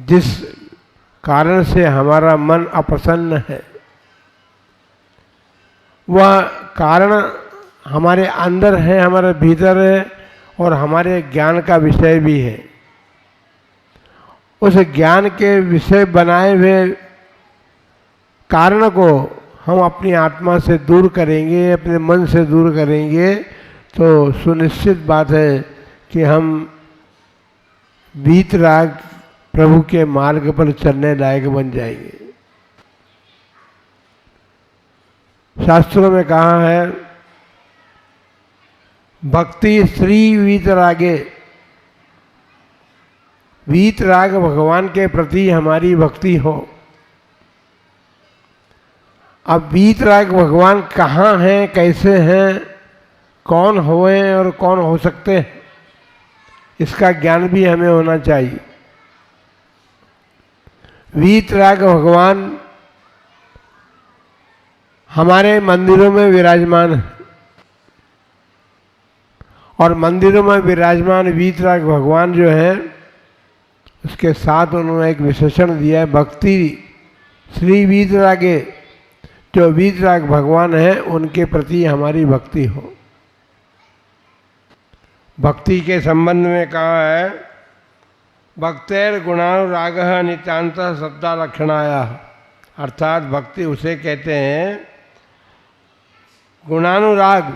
जिस कारण से हमारा मन अप्रसन्न है, वह कारण हमारे अंदर है, हमारे भीतर है और हमारे ज्ञान का विषय भी है। उस ज्ञान के विषय बनाए हुए कारण को हम अपनी आत्मा से दूर करेंगे, अपने मन से दूर करेंगे, तो सुनिश्चित बात है कि हम वीतराग प्रभु के मार्ग पर चलने लायक बन जाएंगे। शास्त्रों में कहा है, भक्ति श्री वीतरागे, वीतराग भगवान के प्रति हमारी भक्ति हो। अब वीतराग भगवान कहाँ हैं, कैसे हैं, कौन हुए और कौन हो सकते हैं, इसका ज्ञान भी हमें होना चाहिए। वीतराग भगवान हमारे मंदिरों में विराजमान है और मंदिरों में विराजमान वीतराग भगवान जो है, उसके साथ उन्होंने एक विशेषण दिया है, भक्ति श्री वीतरागे। जो वीतराग भगवान है उनके प्रति हमारी भक्ति हो। भक्ति के संबंध में कहा है, भक्तेर गुणानुराग नितांत श्रद्धा लक्षणाया, अर्थात भक्ति उसे कहते हैं गुणानुराग।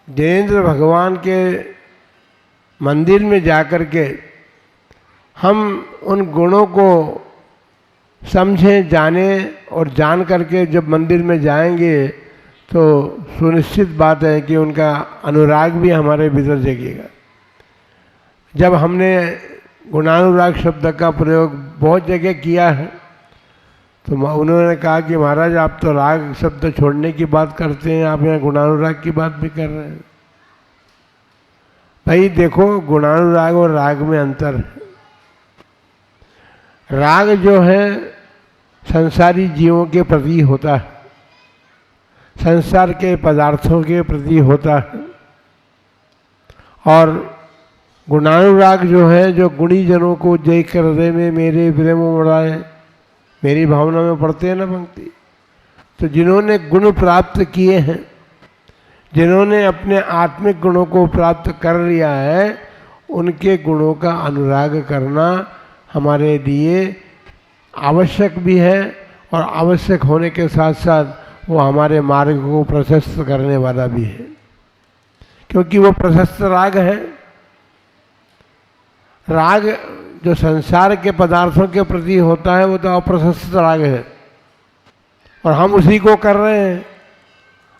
जिनेंद्र भगवान के मंदिर में जाकर के हम उन गुणों को समझें, जाने और जान करके जब मंदिर में जाएंगे तो सुनिश्चित बात है कि उनका अनुराग भी हमारे भीतर जगेगा। जब हमने गुणानुराग शब्द का प्रयोग बहुत जगह किया है तो उन्होंने कहा कि महाराज आप तो राग शब्द छोड़ने की बात करते हैं, आप यहाँ गुणानुराग की बात भी कर रहे हैं। भाई देखो, गुणानुराग और राग में अंतर है। राग जो है संसारी जीवों के प्रति होता है, संसार के पदार्थों के प्रति होता है, और गुणानुराग जो है, जो गुणी जनों को देख कर हृदय में मेरे प्रेम उमड़ाए, मेरी भावना में पढ़ते हैं ना पंक्ति। तो जिन्होंने गुण प्राप्त किए हैं, जिन्होंने अपने आत्मिक गुणों को प्राप्त कर लिया है, उनके गुणों का अनुराग करना हमारे लिए आवश्यक भी है और आवश्यक होने के साथ साथ वो हमारे मार्ग को प्रशस्त करने वाला भी है, क्योंकि वो प्रशस्त राग है। राग जो संसार के पदार्थों के प्रति होता है वो तो अप्रशस्त राग है और हम उसी को कर रहे हैं।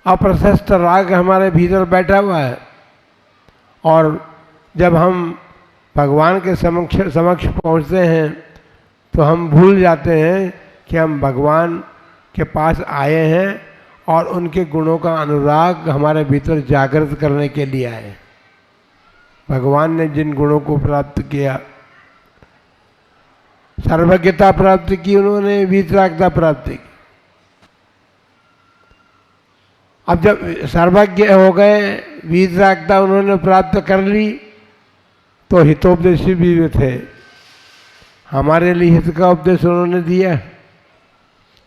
अप्रशस्त राग हमारे भीतर बैठा हुआ है और जब हम भगवान के समक्ष पहुँचते हैं तो हम भूल जाते हैं कि हम भगवान के पास आए हैं और उनके गुणों का अनुराग हमारे भीतर जागृत करने के लिए आए। भगवान ने जिन गुणों को प्राप्त किया, सर्वज्ञता प्राप्त की, उन्होंने वीतरागता प्राप्त की। अब जब सर्वज्ञ हो गए, वीतरागता उन्होंने प्राप्त कर ली, तो हितोपदेशी भी थे, हमारे लिए हित का उपदेश उन्होंने दिया।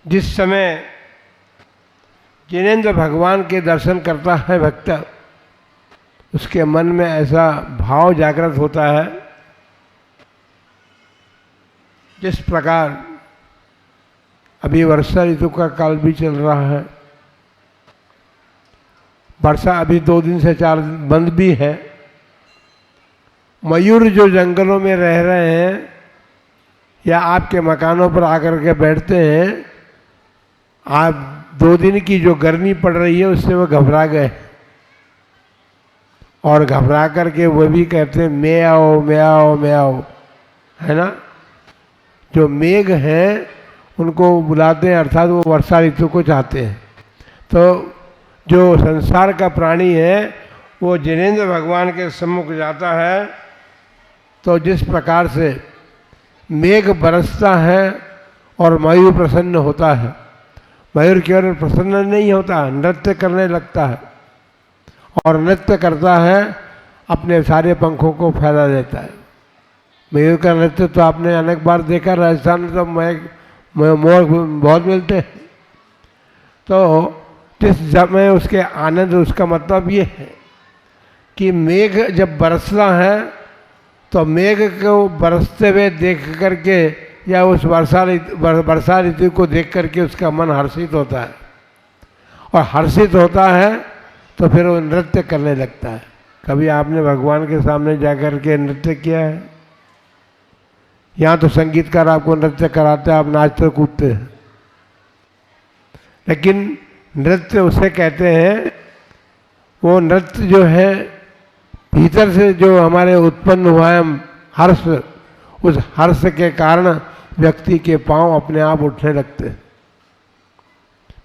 जिस समय जिनेंद्र भगवान के दर्शन करता है भक्त, उसके मन में ऐसा भाव जागृत होता है जिस प्रकार अभी वर्षा ऋतु का काल भी चल रहा है। वर्षा अभी 2 दिन से 4 दिन बंद भी है। मयूर जो जंगलों में रह रहे हैं या आपके मकानों पर आकर के बैठते हैं, आप 2 दिन की जो गर्मी पड़ रही है उससे वो घबरा गए और घबरा करके वो भी कहते हैं मैं आओ मैं आओ मैं आओ, है ना। जो मेघ हैं उनको बुलाते हैं, अर्थात वो वर्षा ऋतु को चाहते हैं। तो जो संसार का प्राणी है वो जिनेंद्र भगवान के सम्मुख जाता है तो जिस प्रकार से मेघ बरसता है और मयूर प्रसन्न होता है, मयूर केवल प्रसन्न नहीं होता, नृत्य करने लगता है और नृत्य करता है, अपने सारे पंखों को फैला देता है। मयूर का नृत्य तो आपने अनेक बार देखा, राजस्थान में तो मोर बहुत मिलते हैं। तो जिस समय उसके आनंद, उसका मतलब ये है कि मेघ जब बरसता है तो मेघ को बरसते हुए देख करके या उस वर्षा ऋतु को देख करके उसका मन हर्षित होता है, और हर्षित होता है तो फिर वो नृत्य करने लगता है। कभी आपने भगवान के सामने जाकर के नृत्य किया है? यहाँ तो संगीतकार आपको नृत्य कराते हैं, आप नाचते कूदते हैं, लेकिन नृत्य उसे कहते हैं, वो नृत्य जो है भीतर से जो हमारे उत्पन्न हुआ है हर्ष, उस हर्ष के कारण व्यक्ति के पांव अपने आप उठने लगते हैं।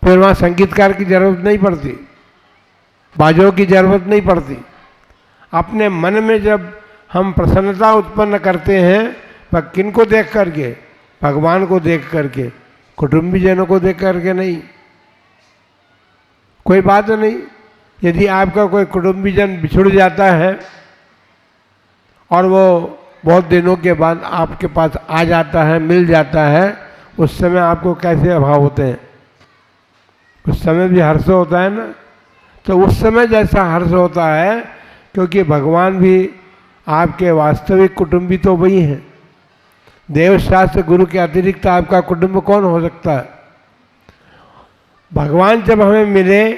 फिर वहाँ संगीतकार की जरूरत नहीं पड़ती, बाजों की जरूरत नहीं पड़ती। अपने मन में जब हम प्रसन्नता उत्पन्न करते हैं, पर किन को देख करके? भगवान को देख करके, कुटुंबीजनों को देख करके नहीं। कोई बात नहीं, यदि आपका कोई कुटुंबीजन बिछुड़ जाता है और वो बहुत दिनों के बाद आपके पास आ जाता है, मिल जाता है, उस समय आपको कैसे अभाव होते हैं? उस समय भी हर्ष होता है ना। तो उस समय जैसा हर्ष होता है, क्योंकि भगवान भी आपके वास्तविक कुटुंबी तो वही हैं। देवशास्त्र गुरु के अतिरिक्त आपका कुटुंब कौन हो सकता है? भगवान जब हमें मिले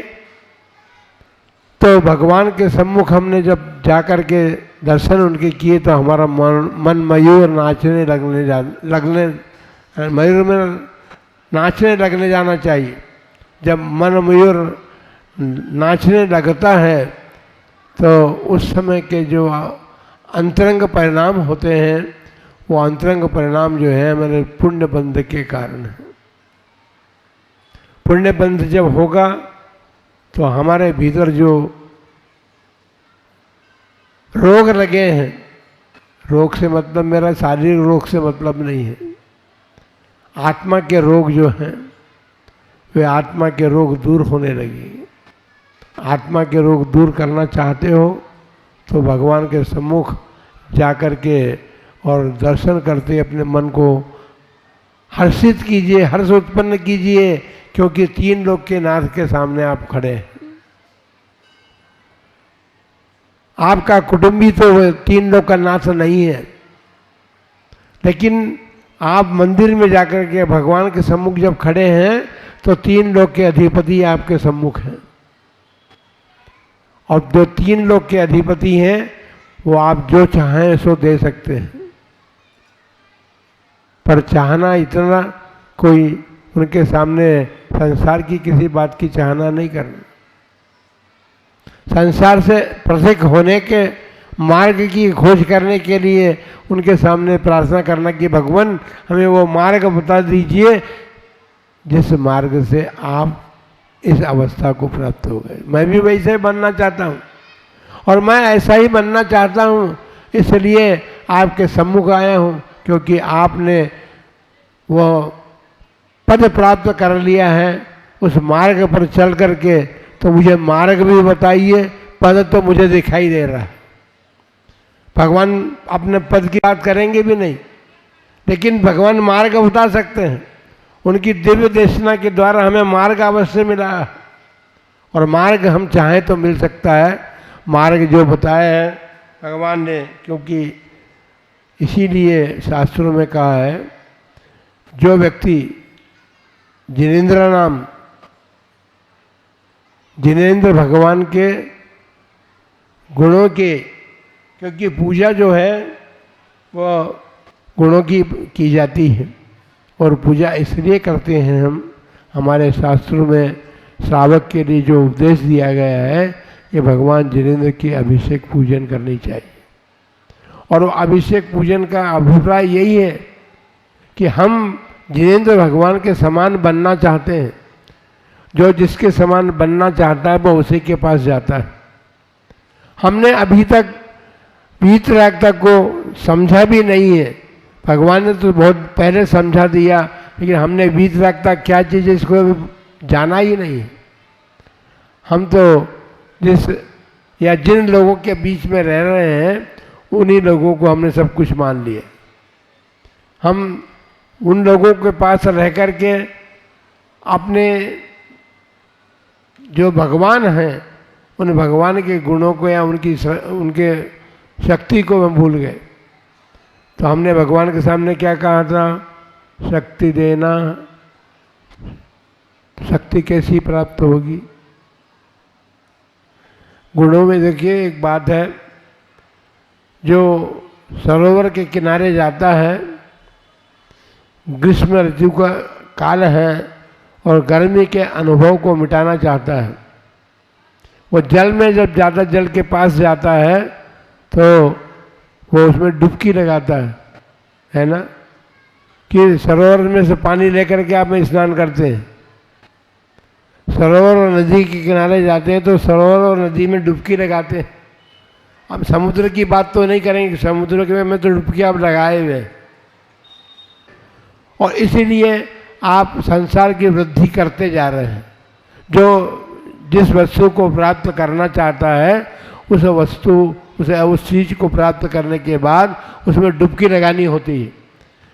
तो भगवान के सम्मुख हमने जब जाकर के दर्शन उनके किए तो हमारा मन मयूर नाचने लगने मयूर में नाचने लगने जाना चाहिए। जब मन मयूर नाचने लगता है तो उस समय के जो अंतरंग परिणाम होते हैं, वो अंतरंग परिणाम जो है हमारे पुण्य बंध के कारण है। पुण्य बंध जब होगा तो हमारे भीतर जो रोग लगे हैं, रोग से मतलब मेरा शारीरिक रोग से मतलब नहीं है, आत्मा के रोग जो हैं वे आत्मा के रोग दूर होने लगे। आत्मा के रोग दूर करना चाहते हो तो भगवान के सम्मुख जाकर के और दर्शन करते अपने मन को हर्षित कीजिए, हर्ष उत्पन्न कीजिए, क्योंकि तीन लोग के नाथ के सामने आप खड़े हैं। आपका कुटुंबी तो तीन लोग का नाथ नहीं है, लेकिन आप मंदिर में जाकर के भगवान के सम्मुख जब खड़े हैं तो तीन लोग के अधिपति आपके सम्मुख हैं, और जो तीन लोग के अधिपति हैं वो आप जो चाहें सो दे सकते हैं। पर चाहना इतना कोई उनके सामने संसार की किसी बात की चाहना नहीं करना। संसार से पृथक होने के मार्ग की खोज करने के लिए उनके सामने प्रार्थना करना कि भगवान हमें वो मार्ग बता दीजिए जिस मार्ग से आप इस अवस्था को प्राप्त हो गए। मैं भी वैसे बनना चाहता हूँ और मैं ऐसा ही बनना चाहता हूँ, इसलिए आपके सम्मुख आया हूँ, क्योंकि आपने वो पद प्राप्त कर लिया है। उस मार्ग पर चल करके तो मुझे मार्ग भी बताइए, पद तो मुझे दिखाई दे रहा है। भगवान अपने पद की बात करेंगे भी नहीं, लेकिन भगवान मार्ग बता सकते हैं। उनकी दिव्य देशना के द्वारा हमें मार्ग अवश्य मिला है, और मार्ग हम चाहें तो मिल सकता है। मार्ग जो बताया है भगवान ने, क्योंकि इसीलिए शास्त्रों में कहा है जो व्यक्ति जिनेंद्र भगवान के गुणों के, क्योंकि पूजा जो है वो गुणों की जाती है, और पूजा इसलिए करते हैं हम, हमारे शास्त्रों में श्रावक के लिए जो उपदेश दिया गया है कि भगवान जिनेंद्र की अभिषेक पूजन करनी चाहिए। और वो अभिषेक पूजन का अभिप्राय यही है कि हम जिनेंद्र भगवान के समान बनना चाहते हैं। जो जिसके समान बनना चाहता है वो उसी के पास जाता है। हमने अभी तक वीतरागता को समझा भी नहीं है। भगवान ने तो बहुत पहले समझा दिया, लेकिन हमने वीतरागता क्या चीज़ है इसको जाना ही नहीं है। हम तो जिन लोगों के बीच में रह रहे हैं उन्हीं लोगों को हमने सब कुछ मान लिया। हम उन लोगों के पास रह कर के अपने जो भगवान हैं उन भगवान के गुणों को या उनके शक्ति को हम भूल गए। तो हमने भगवान के सामने क्या कहा था? शक्ति देना। शक्ति कैसी प्राप्त होगी? गुणों में देखिए एक बात है, जो सरोवर के किनारे जाता है, ग्रीष्म ऋतु का काल है और गर्मी के अनुभव को मिटाना चाहता है, वो जल में जब ज़्यादा जल के पास जाता है तो वो उसमें डुबकी लगाता है ना, कि सरोवर में से पानी लेकर के आप में स्नान करते हैं। सरोवर और नदी के किनारे जाते हैं तो सरोवर और नदी में डुबकी लगाते हैं। अब समुद्र की बात तो नहीं करेंगे, समुद्र के में तो डुबकी आप लगाए हुए, और इसीलिए आप संसार की वृद्धि करते जा रहे हैं। जो जिस वस्तु को प्राप्त करना चाहता है उस चीज को प्राप्त करने के बाद उसमें डुबकी लगानी होती है।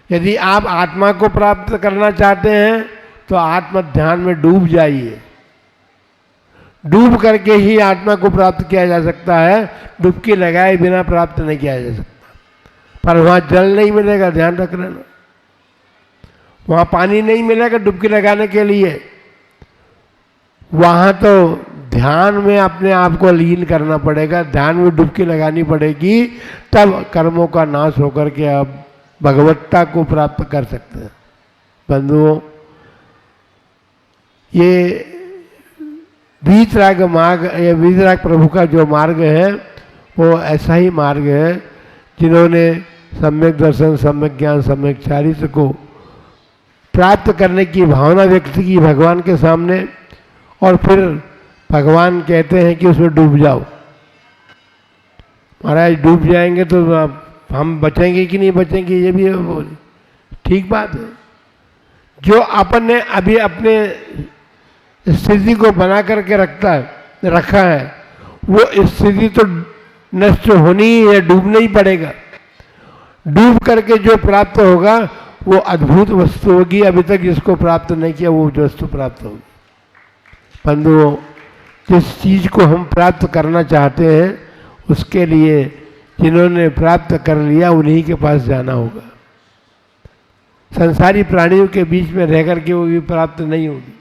यदि आप आत्मा को प्राप्त करना चाहते हैं तो आत्म ध्यान में डूब जाइए। डूब करके ही आत्मा को प्राप्त किया जा सकता है, डुबकी लगाए बिना प्राप्त नहीं किया जा सकता। पर वहाँ जल नहीं मिलेगा, ध्यान रख लेना। वहाँ पानी नहीं मिलेगा डुबकी लगाने के लिए, वहाँ तो ध्यान में अपने आप को लीन करना पड़ेगा, ध्यान में डुबकी लगानी पड़ेगी, तब कर्मों का नाश होकर के आप भगवत्ता को प्राप्त कर सकते हैं। बंधुओं, ये वीतराग मार्ग, ये वीतराग प्रभु का जो मार्ग है वो ऐसा ही मार्ग है जिन्होंने सम्यक दर्शन, सम्यक ज्ञान, सम्यक चारित्र को प्राप्त करने की भावना व्यक्त की भगवान के सामने, और फिर भगवान कहते हैं कि उसमें डूब जाओ। महाराज डूब जाएंगे तो हम बचेंगे कि नहीं बचेंगे, ये भी ठीक बात है। जो अपन ने अभी अपने स्थिति को बना करके रखा है वो स्थिति तो नष्ट होनी ही है, डूबना ही पड़ेगा। डूब करके जो प्राप्त होगा वो अद्भुत वस्तु होगी, अभी तक जिसको प्राप्त नहीं किया वो वस्तु प्राप्त होगी। बंधुओं, जिस चीज को हम प्राप्त करना चाहते हैं उसके लिए जिन्होंने प्राप्त कर लिया उन्हीं के पास जाना होगा। संसारी प्राणियों के बीच में रह करके वो भी प्राप्त नहीं होगी।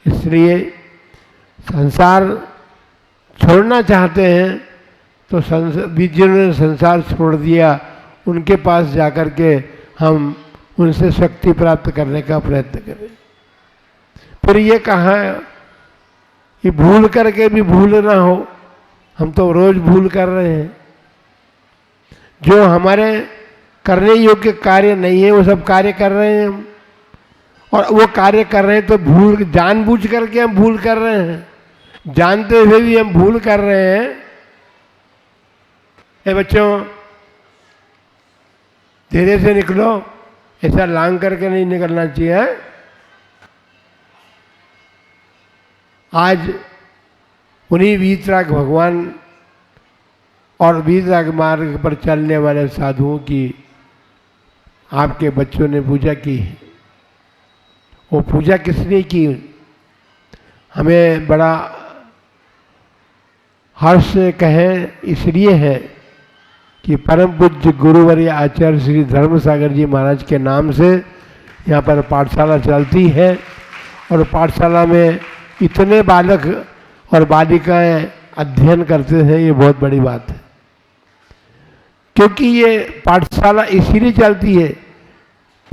इसलिए संसार छोड़ना चाहते हैं तो जिन्होंने संसार छोड़ दिया उनके पास जाकर के हम उनसे शक्ति प्राप्त करने का प्रयत्न करें। फिर ये कहा कि भूल करके भी भूल ना हो, हम तो रोज भूल कर रहे हैं। जो हमारे करने योग्य कार्य नहीं है वो सब कार्य कर रहे हैं हम, और वो कार्य कर रहे हैं तो भूल, जानबूझ करके हम भूल कर रहे हैं, जानते हुए भी हम भूल कर रहे हैं। ए बच्चों, धीरे से निकलो, ऐसा लांग करके नहीं निकलना चाहिए। आज उन्हीं वीतराग भगवान और वीतराग मार्ग पर चलने वाले साधुओं की आपके बच्चों ने पूजा की है। वो पूजा किसने की? हमें बड़ा हर्ष से कहें इसलिए है कि परम पूज्य गुरुवर्य आचार्य श्री धर्मसागर जी महाराज के नाम से यहाँ पर पाठशाला चलती है, और पाठशाला में इतने बालक और बालिकाएं अध्ययन करते हैं, ये बहुत बड़ी बात है। क्योंकि ये पाठशाला इसीलिए चलती है,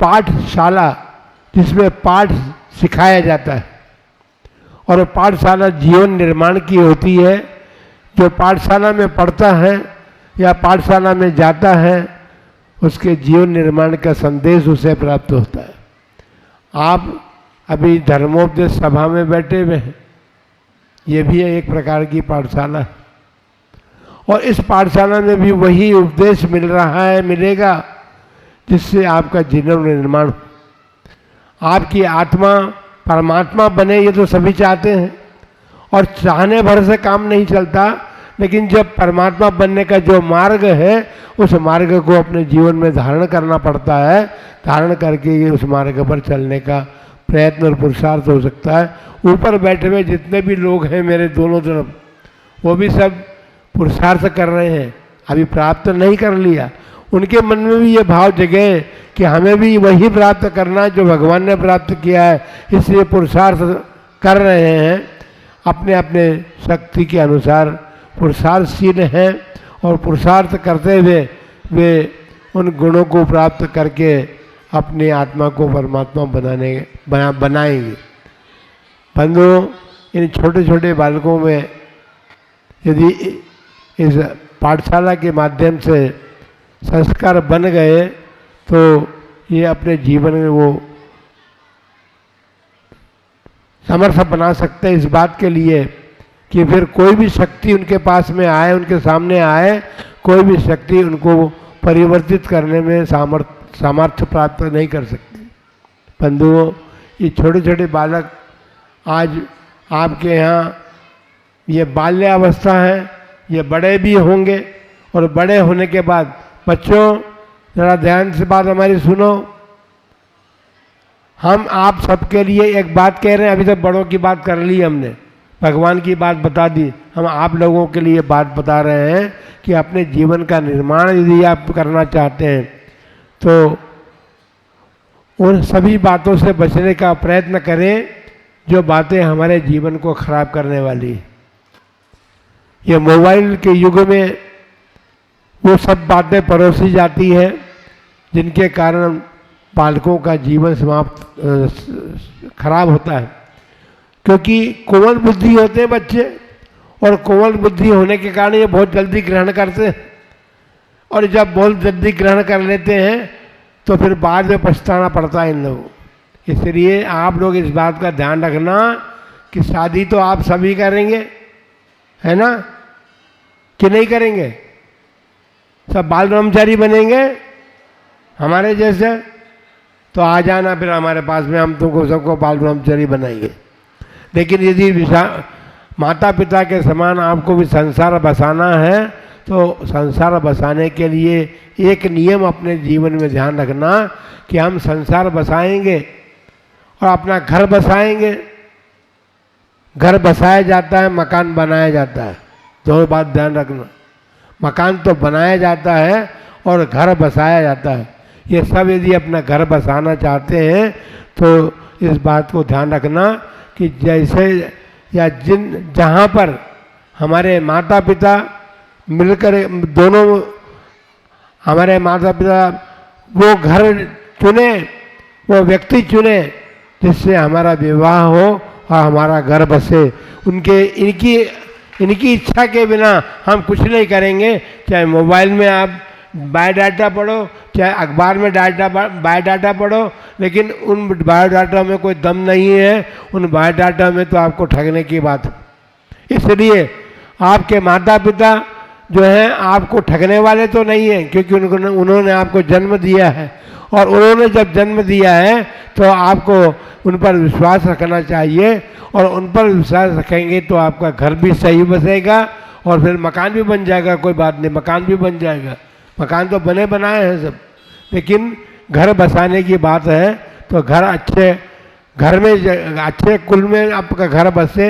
पाठशाला जिसमें पाठ सिखाया जाता है, और पाठशाला जीवन निर्माण की होती है। जो पाठशाला में पढ़ता है या पाठशाला में जाता है उसके जीवन निर्माण का संदेश उसे प्राप्त होता है। आप अभी धर्मोपदेश सभा में बैठे हुए हैं, ये भी एक प्रकार की पाठशाला है, और इस पाठशाला में भी वही उपदेश मिल रहा है, मिलेगा, जिससे आपका जीवन निर्माण, आपकी आत्मा परमात्मा बने, ये तो सभी चाहते हैं। और चाहने भर से काम नहीं चलता, लेकिन जब परमात्मा बनने का जो मार्ग है उस मार्ग को अपने जीवन में धारण करना पड़ता है। धारण करके ही उस मार्ग पर चलने का प्रयत्न और पुरुषार्थ हो सकता है। ऊपर बैठे हुए जितने भी लोग हैं मेरे दोनों तरफ, वो भी सब पुरुषार्थ कर रहे हैं, अभी प्राप्त नहीं कर लिया। उनके मन में भी ये भाव जगे कि हमें भी वही प्राप्त करना है जो भगवान ने प्राप्त किया है, इसलिए पुरुषार्थ कर रहे हैं। अपने अपने शक्ति के अनुसार पुरुषार्थशील हैं और पुरुषार्थ करते हुए वे उन गुणों को प्राप्त करके अपनी आत्मा को परमात्मा बनाएंगे। बंधुओं, इन छोटे छोटे बालकों में यदि इस पाठशाला के माध्यम से संस्कार बन गए तो ये अपने जीवन में वो समर्थ बना सकते हैं इस बात के लिए कि फिर कोई भी शक्ति उनके पास में आए, उनके सामने आए, कोई भी शक्ति उनको परिवर्तित करने में सामर्थ्य प्राप्त नहीं कर सकती। बंधुओं, ये छोटे छोटे बालक आज आपके यहाँ ये बाल्यावस्था है, ये बड़े भी होंगे और बड़े होने के बाद बच्चों ज़रा ध्यान से बात हमारी सुनो। हम आप सबके लिए एक बात कह रहे हैं, अभी तक बड़ों की बात कर ली हमने, भगवान की बात बता दी, हम आप लोगों के लिए बात बता रहे हैं कि अपने जीवन का निर्माण यदि आप करना चाहते हैं तो उन सभी बातों से बचने का प्रयत्न करें जो बातें हमारे जीवन को खराब करने वाली है। ये मोबाइल के युग में वो सब बातें परोसी जाती है जिनके कारण बालकों का जीवन खराब होता है, क्योंकि कोमल बुद्धि होते हैं बच्चे और कोमल बुद्धि होने के कारण ये बहुत जल्दी ग्रहण करते हैं और जब बहुत जल्दी ग्रहण कर लेते हैं तो फिर बाद में पछताना पड़ता है इन लोगों। इसलिए आप लोग इस बात का ध्यान रखना कि शादी तो आप सभी करेंगे, है ना, कि नहीं करेंगे? सब बाल ब्रह्मचारी बनेंगे हमारे जैसे, तो आ जाना फिर हमारे पास में, हम तुमको सबको बाल ब्रह्मचारी बनाएंगे। लेकिन यदि माता पिता के समान आपको भी संसार बसाना है तो संसार बसाने के लिए एक नियम अपने जीवन में ध्यान रखना कि हम संसार बसाएंगे और अपना घर बसाएंगे। घर बसाया जाता है, मकान बनाया जाता है, दोनों बात ध्यान रखना। मकान तो बनाया जाता है और घर बसाया जाता है। ये सब यदि अपना घर बसाना चाहते हैं तो इस बात को ध्यान रखना कि जैसे या जहाँ पर हमारे माता पिता मिलकर, दोनों हमारे माता पिता वो घर चुने, वो व्यक्ति चुने जिससे हमारा विवाह हो और हमारा घर बसे। इनकी इच्छा के बिना हम कुछ नहीं करेंगे। चाहे मोबाइल में आप बायोडाटा पढ़ो, चाहे अखबार में बायोडाटा पढ़ो, लेकिन उन बायोडाटा में कोई दम नहीं है। उन बायोडाटा में तो आपको ठगने की बात है। इसलिए आपके माता पिता जो हैं आपको ठगने वाले तो नहीं हैं, क्योंकि उन्होंने आपको जन्म दिया है और उन्होंने जब जन्म दिया है तो आपको उन पर विश्वास रखना चाहिए और उन पर विश्वास रखेंगे तो आपका घर भी सही बसेगा और फिर मकान भी बन जाएगा। कोई बात नहीं, मकान भी बन जाएगा। मकान तो बने बनाए हैं सब, लेकिन घर बसाने की बात है तो घर में अच्छे कुल में आपका घर बसे।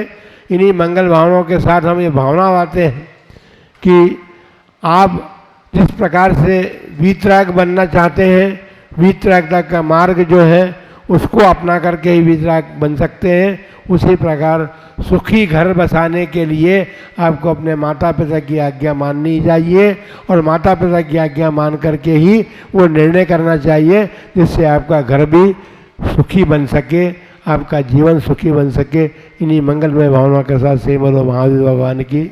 इन्हीं मंगल भावनाओं के साथ हम ये भावना लाते हैं कि आप जिस प्रकार से वीतराग बनना चाहते हैं, वीतरागता का मार्ग जो है उसको अपना करके ही वीतराग बन सकते हैं। उसी प्रकार सुखी घर बसाने के लिए आपको अपने माता पिता की आज्ञा माननी चाहिए और माता पिता की आज्ञा मान करके ही वो निर्णय करना चाहिए जिससे आपका घर भी सुखी बन सके, आपका जीवन सुखी बन सके। इन्हीं मंगलमय भावना के साथ श्री बोलो महावीर भगवान की